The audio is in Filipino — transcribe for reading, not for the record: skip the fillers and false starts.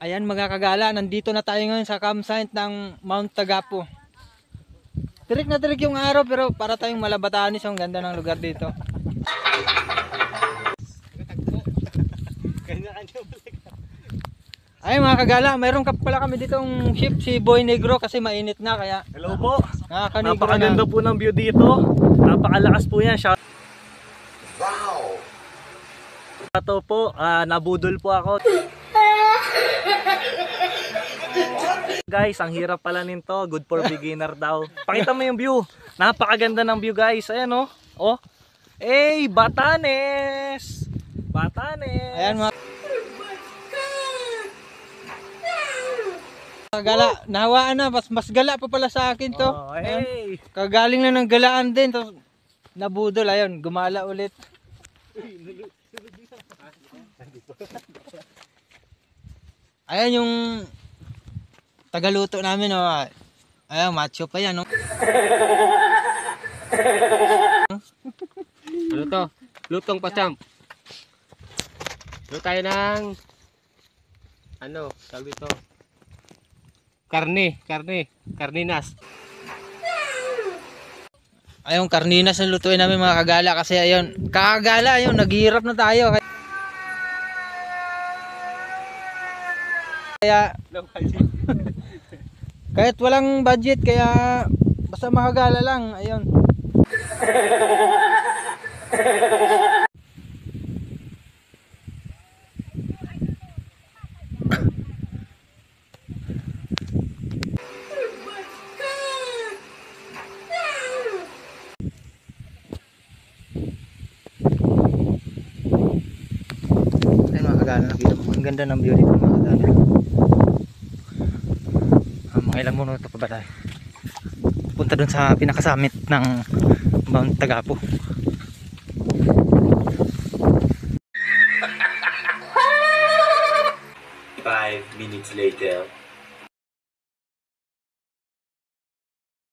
Ayan mga kagala, nandito na tayo ngayon sa campsite ng Mount Tagapo. Tirik na tirik yung araw pero para tayong Malabatanis, ang ganda ng lugar dito. Ay mga kagala, mayroon ka pala kami ditong ship, si Boy Negro, kasi mainit na kaya. Hello po. Napakaganda po ng view dito. Napakalakas po yan. Wow. Ito po, nabudol po ako. Guys, ang hirap pala nito. Good for beginner daw. Pakita mo yung view. Napakaganda ng view guys. Ayan oh. Oh. Hey, Batanes. Batanes. Ayan mga kagala, nahawaan na, mas gala pa pala sa akin to. Oh, hey. Kagaling na ng galaan din, tapos nabudol, ayun, gumala ulit. Ayan yung tagaluto namin, oh. Ayan, macho pa yan, oh. Ano to? Lutong pasam. Luto tayo ng ano, sabi to. Karninas. Ayun, karninas na lutuin namin mga kagala kasi ayun, kakagala, ayun, naghihirap na tayo. Kaya kahit walang budget, kaya basta makagala lang, ayun. Ayun mga kagala, nakita mo, ang ganda ng view dito mga kagala. Mga ilang minuto pa ba tayo punta dun sa pinakasummit ng Mount Tagapo. 5 minutes later.